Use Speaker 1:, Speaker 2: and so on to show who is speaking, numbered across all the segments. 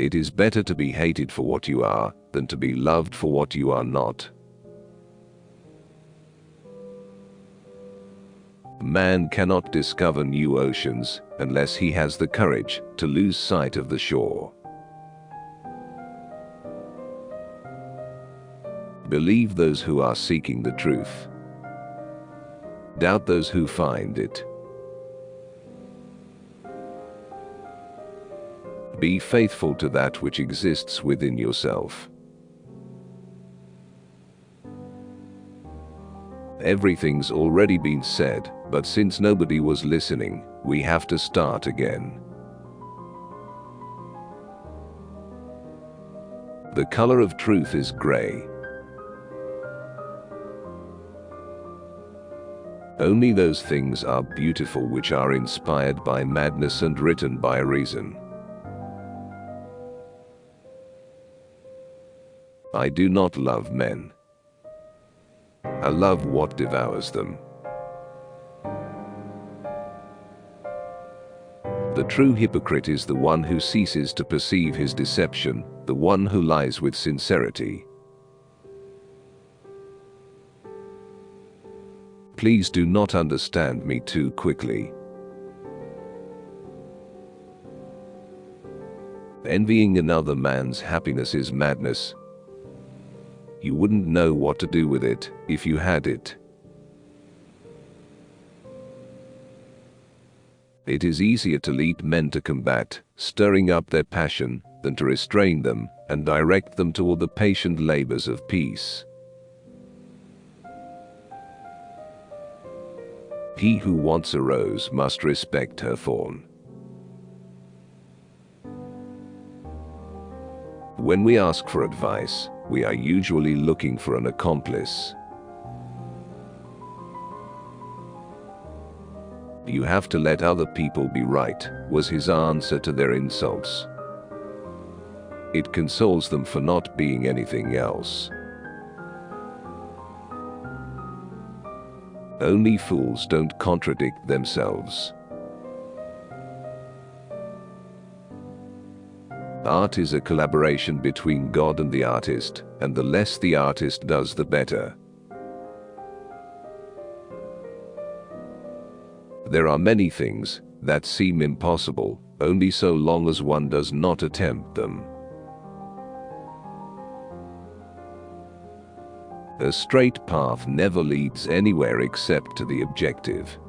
Speaker 1: It is better to be hated for what you are than to be loved for what you are not. Man cannot discover new oceans unless he has the courage to lose sight of the shore. Believe those who are seeking the truth. Doubt those who find it. Be faithful to that which exists within yourself. Everything's already been said, but since nobody was listening, we have to start again. The color of truth is gray. Only those things are beautiful which are inspired by madness and written by reason. I do not love men. I love what devours them. The true hypocrite is the one who ceases to perceive his deception, the one who lies with sincerity. Please do not understand me too quickly. Envying another man's happiness is madness. You wouldn't know what to do with it if you had it. It is easier to lead men to combat, stirring up their passion, than to restrain them and direct them toward the patient labors of peace. He who wants a rose must respect her thorn. When we ask for advice, we are usually looking for an accomplice. You have to let other people be right, was his answer to their insults. It consoles them for not being anything else. Only fools don't contradict themselves. Art is a collaboration between God and the artist, and the less the artist does, the better. There are many things that seem impossible, only so long as one does not attempt them. A straight path never leads anywhere except to the objective.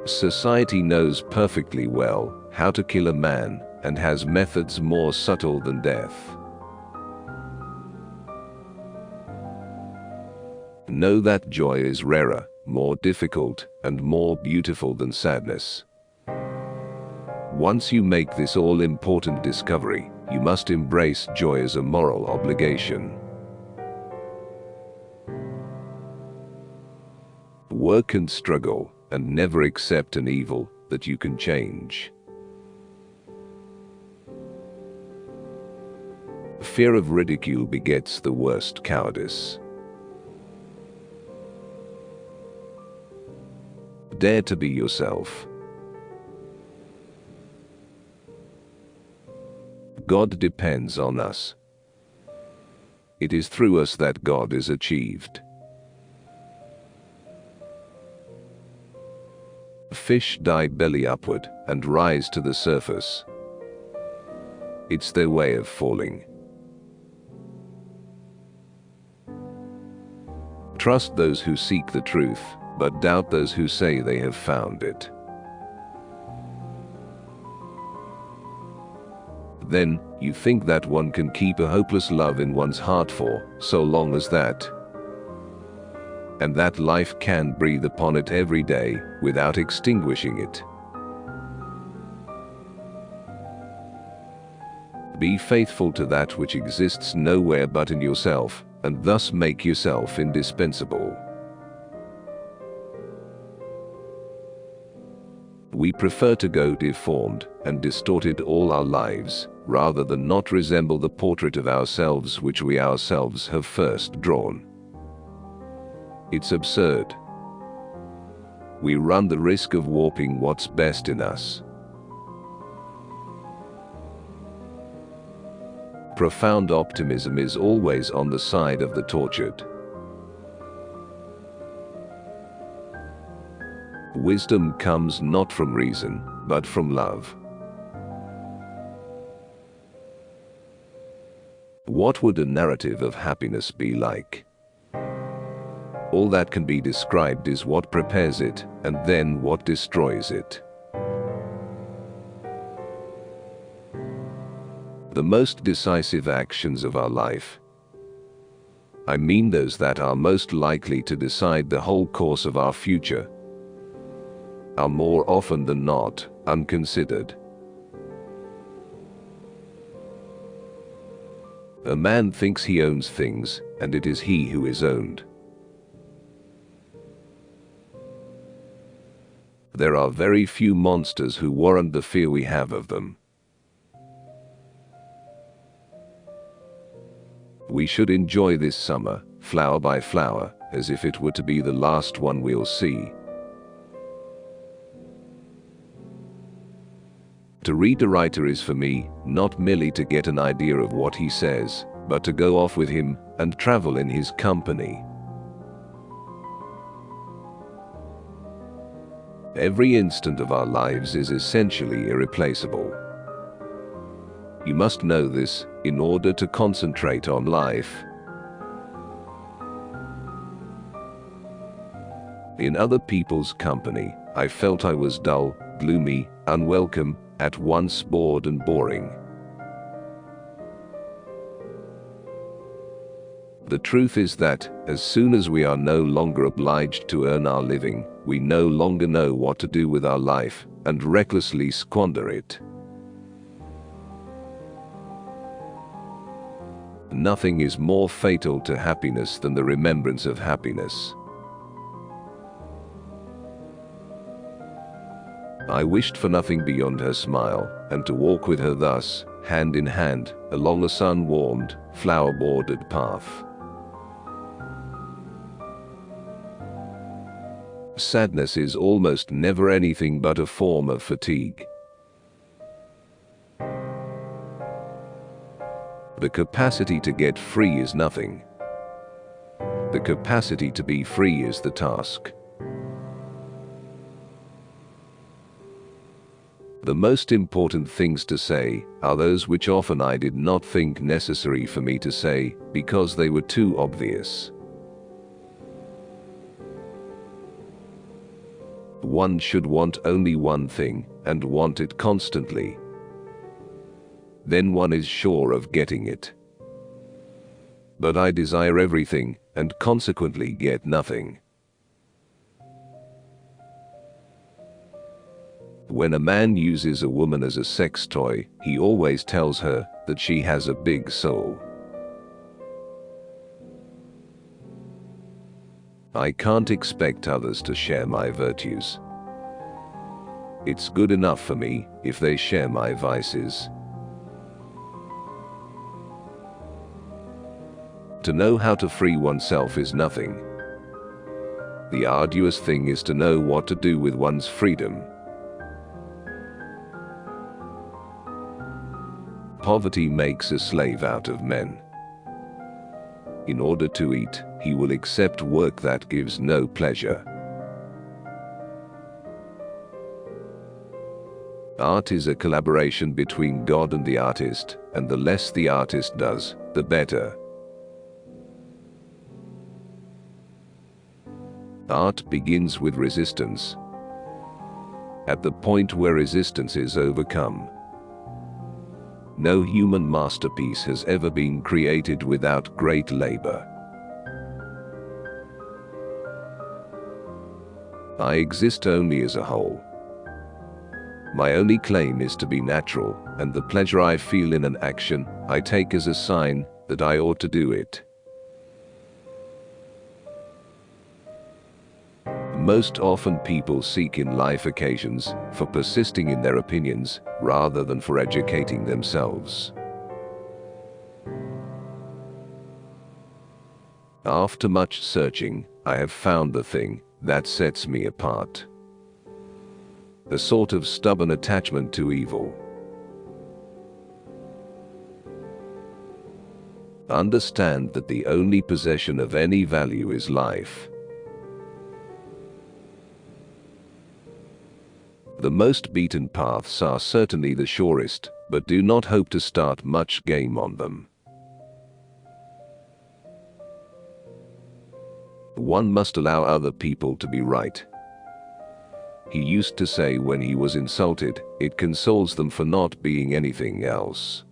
Speaker 1: Society knows perfectly well how to kill a man and has methods more subtle than death. Know that joy is rarer, more difficult, and more beautiful than sadness. Once you make this all-important discovery, you must embrace joy as a moral obligation. Work and struggle, and never accept an evil that you can change. Fear of ridicule begets the worst cowardice. Dare to be yourself. God depends on us. It is through us that God is achieved. Fish dive belly upward and rise to the surface. It's their way of falling. Trust those who seek the truth, but doubt those who say they have found it. Then, you think that one can keep a hopeless love in one's heart for so long as that, and that life can breathe upon it every day without extinguishing it. Be faithful to that which exists nowhere but in yourself, and thus make yourself indispensable. We prefer to go deformed and distorted all our lives, rather than not resemble the portrait of ourselves which we ourselves have first drawn. It's absurd. We run the risk of warping what's best in us. Profound optimism is always on the side of the tortured. Wisdom comes not from reason, but from love. What would a narrative of happiness be like? All that can be described is what prepares it, and then what destroys it. The most decisive actions of our life, I mean those that are most likely to decide the whole course of our future, are more often than not unconsidered. A man thinks he owns things, and it is he who is owned. There are very few monsters who warrant the fear we have of them. We should enjoy this summer, flower by flower, as if it were to be the last one we'll see. To read a writer is for me, not merely to get an idea of what he says, but to go off with him and travel in his company. Every instant of our lives is essentially irreplaceable. You must know this in order to concentrate on life. In other people's company, I felt I was dull, gloomy, unwelcome, at once bored and boring. The truth is that, as soon as we are no longer obliged to earn our living, we no longer know what to do with our life, and recklessly squander it. Nothing is more fatal to happiness than the remembrance of happiness. I wished for nothing beyond her smile, and to walk with her thus, hand in hand, along a sun-warmed, flower-bordered path. Sadness is almost never anything but a form of fatigue. The capacity to get free is nothing. The capacity to be free is the task. The most important things to say are those which often I did not think necessary for me to say, because they were too obvious. One should want only one thing, and want it constantly. Then one is sure of getting it. But I desire everything, and consequently get nothing. When a man uses a woman as a sex toy, he always tells her that she has a big soul. I can't expect others to share my virtues. It's good enough for me if they share my vices. To know how to free oneself is nothing. The arduous thing is to know what to do with one's freedom. Poverty makes a slave out of men. In order to eat, he will accept work that gives no pleasure. Art is a collaboration between God and the artist, and the less the artist does, the better. Art begins with resistance. At the point where resistance is overcome, no human masterpiece has ever been created without great labor. I exist only as a whole. My only claim is to be natural, and the pleasure I feel in an action, I take as a sign that I ought to do it. Most often people seek in life occasions for persisting in their opinions rather than for educating themselves. After much searching, I have found the thing that sets me apart. A sort of stubborn attachment to evil. Understand that the only possession of any value is life. The most beaten paths are certainly the surest, but do not hope to start much game on them. One must allow other people to be right. He used to say when he was insulted, it consoles them for not being anything else.